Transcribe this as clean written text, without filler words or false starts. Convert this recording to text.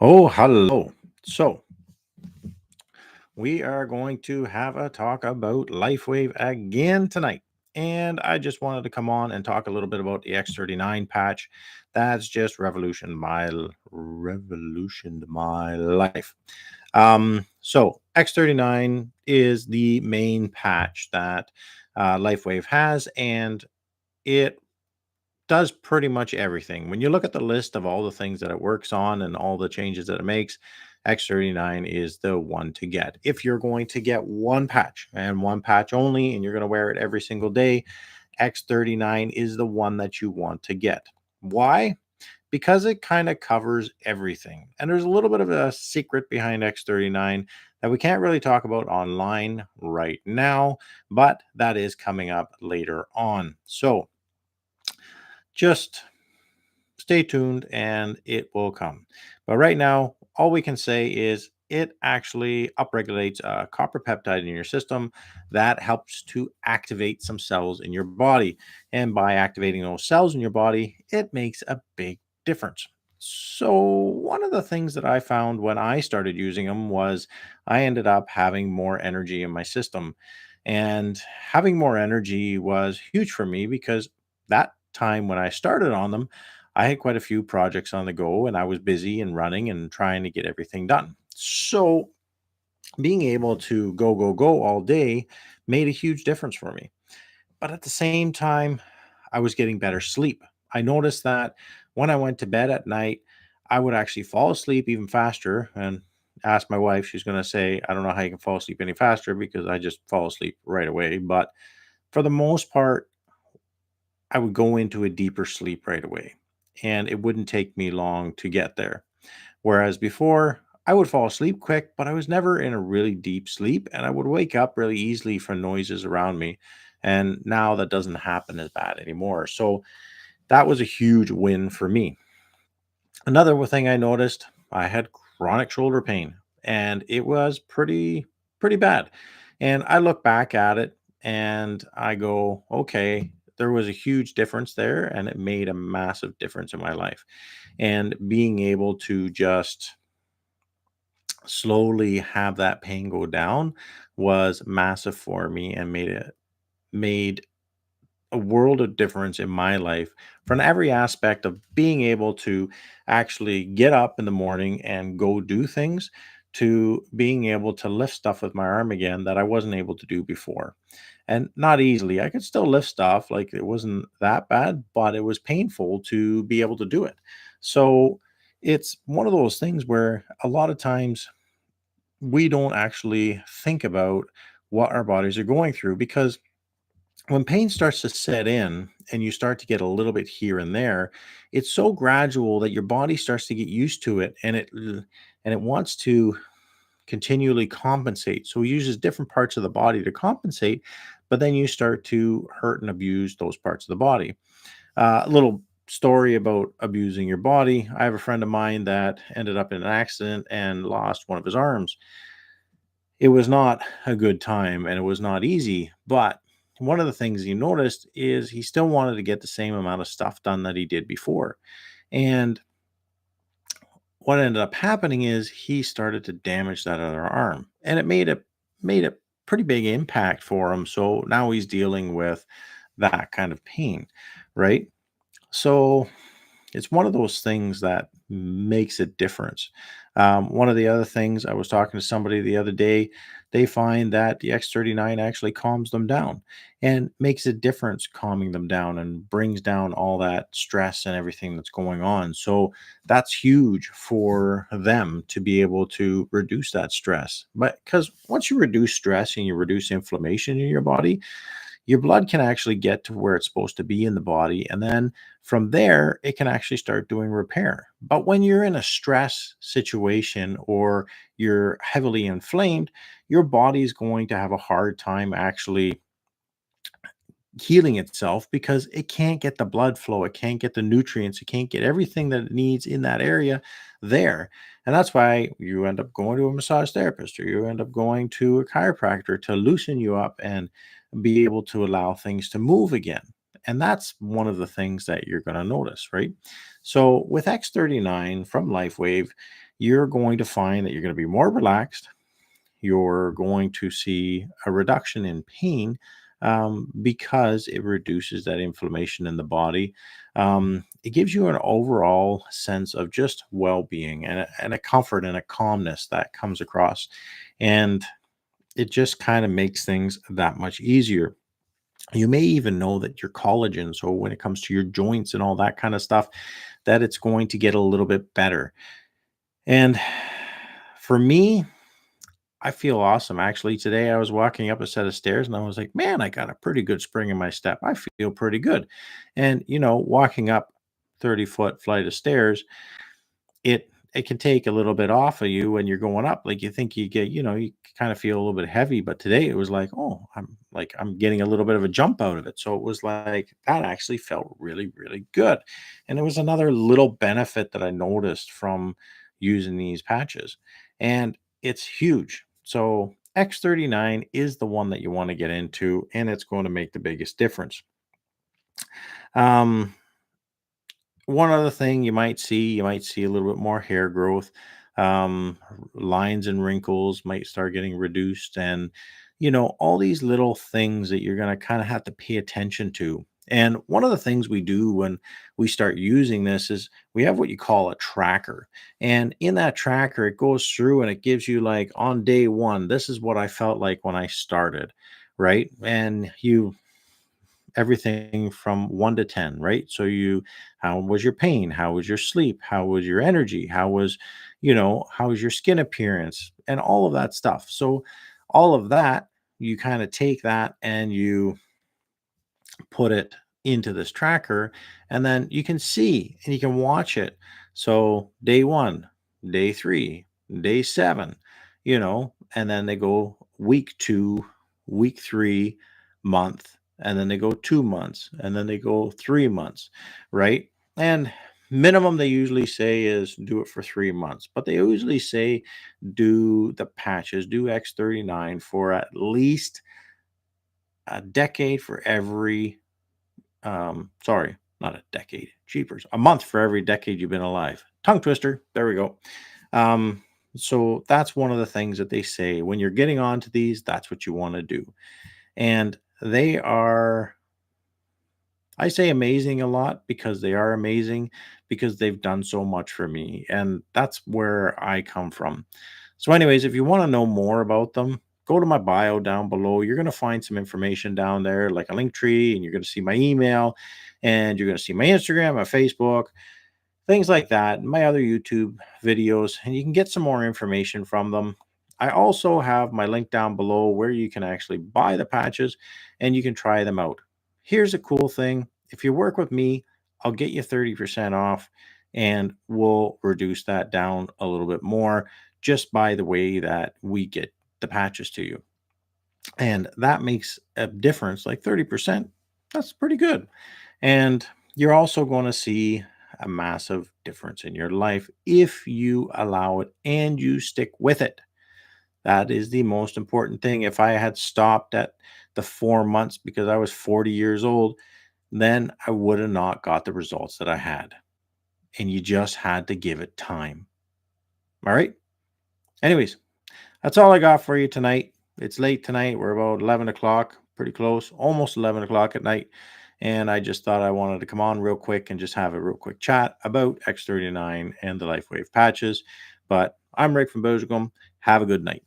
Oh, hello. So, we are going to have a talk about LifeWave again tonight. And I just wanted to come on and talk a little bit about the X39 patch. That's just revolutioned my life. So X39 is the main patch that LifeWave has, and it does pretty much everything. When you look at the list of all the things that it works on and all the changes that it makes, X39 is the one to get. If you're going to get one patch and one patch only, and you're going to wear it every single day, X39 is the one that you want to get. Why? Because it kind of covers everything. And there's a little bit of a secret behind X39 that we can't really talk about online right now, but that is coming up later on. So just stay tuned and it will come. But right now, all we can say is it actually upregulates a copper peptide in your system that helps to activate some cells in your body. And by activating those cells in your body, it makes a big difference. So, one of the things that I found when I started using them was I ended up having more energy in my system. And having more energy was huge for me because that time when I started on them, I had quite a few projects on the go and I was busy and running and trying to get everything done. So being able to go all day made a huge difference for me. But at the same time, I was getting better sleep. I noticed that when I went to bed at night, I would actually fall asleep even faster. And ask my wife, she's going to say, I don't know how you can fall asleep any faster because I just fall asleep right away. But for the most part, I would go into a deeper sleep right away. And it wouldn't take me long to get there. Whereas before, I would fall asleep quick, but I was never in a really deep sleep and I would wake up really easily from noises around me. And now that doesn't happen as bad anymore. So that was a huge win for me. Another thing I noticed, I had chronic shoulder pain and it was pretty bad. And I look back at it and I go, okay, there was a huge difference there and it made a massive difference in my life. And being able to just slowly have that pain go down was massive for me and made a world of difference in my life from every aspect of being able to actually get up in the morning and go do things to being able to lift stuff with my arm again that I wasn't able to do before. And not easily. I could still lift stuff, like it wasn't that bad, but it was painful to be able to do it. So it's one of those things where a lot of times we don't actually think about what our bodies are going through because when pain starts to set in and you start to get a little bit here and there, it's so gradual that your body starts to get used to it and it wants to continually compensate. So it uses different parts of the body to compensate, but then you start to hurt and abuse those parts of the body. A little story about abusing your body. I have a friend of mine that ended up in an accident and lost one of his arms. It was not a good time and it was not easy, but one of the things he noticed is he still wanted to get the same amount of stuff done that he did before. And what ended up happening is he started to damage that other arm and it made a pretty big impact for him. So now he's dealing with that kind of pain, right? So it's one of those things that makes a difference. One of the other things, I was talking to somebody the other day, they find that the X39 actually calms them down and makes a difference calming them down and brings down all that stress and everything that's going on. So that's huge for them to be able to reduce that stress. But because once you reduce stress and you reduce inflammation in your body, your blood can actually get to where it's supposed to be in the body. And then from there, it can actually start doing repair. But when you're in a stress situation or you're heavily inflamed, your body is going to have a hard time actually healing itself because it can't get the blood flow, it can't get the nutrients, it can't get everything that it needs in that area there. And that's why you end up going to a massage therapist or you end up going to a chiropractor to loosen you up and be able to allow things to move again. And that's one of the things that you're going to notice, right? So with X39 from LifeWave, you're going to find that you're going to be more relaxed. You're going to see a reduction in pain because it reduces that inflammation in the body. It gives you an overall sense of just well being and a comfort and a calmness that comes across. And it just kind of makes things that much easier. You may even know that your collagen, so when it comes to your joints and all that kind of stuff, that it's going to get a little bit better. And for me, I feel awesome. Actually, today I was walking up a set of stairs and I was like, man, I got a pretty good spring in my step. I feel pretty good. And, walking up 30-foot flight of stairs, it can take a little bit off of you when you're going up. Like you think you get, you kind of feel a little bit heavy. But today it was like, oh, I'm getting a little bit of a jump out of it. So it was like that actually felt really, really good. And it was another little benefit that I noticed from using these patches. And it's huge. So X39 is the one that you want to get into, and it's going to make the biggest difference. Um, One other thing you might see a little bit more hair growth. Lines and wrinkles might start getting reduced, and all these little things that you're going to kind of have to pay attention to. And one of the things we do when we start using this is we have what you call a tracker. And in that tracker, it goes through and it gives you, like, on day one, this is what I felt like when I started, right? And everything from 1 to 10, right? So how was your pain? How was your sleep? How was your energy? How was your skin appearance and all of that stuff. So all of that, you kind of take that and you put it into this tracker, and then you can see and you can watch it. So day 1, day 3, day 7, and then they go week 2, week 3, month, and then they go 2 months, and then they go 3 months, right? And minimum they usually say is do it for 3 months, but they usually say do the patches, do X39 for at least a decade for every sorry, not a decade. Jeepers. A month for every decade you've been alive. Tongue twister. There we go. Um, so that's one of the things that they say when you're getting onto these, that's what you want to do. And they are, I say amazing a lot because they are amazing because they've done so much for me. And that's where I come from. So, anyways, if you want to know more about them, go to my bio down below. You're going to find some information down there, like a link tree, and you're going to see my email, and you're going to see my Instagram, my Facebook, things like that, and my other YouTube videos, and you can get some more information from them. I also have my link down below where you can actually buy the patches and you can try them out. Here's a cool thing. If you work with me, I'll get you 30% off and we'll reduce that down a little bit more just by the way that we get the patches to you. And that makes a difference, like 30%. That's pretty good. And you're also going to see a massive difference in your life if you allow it and you stick with it. That is the most important thing. If I had stopped at the 4 months because I was 40 years old, then I would have not got the results that I had. And you just had to give it time. All right. Anyways, that's all I got for you tonight. It's late tonight. We're about 11 o'clock, pretty close, almost 11 o'clock at night. And I just thought I wanted to come on real quick and just have a real quick chat about X39 and the LifeWave patches. But I'm Rick from Belgium. Have a good night.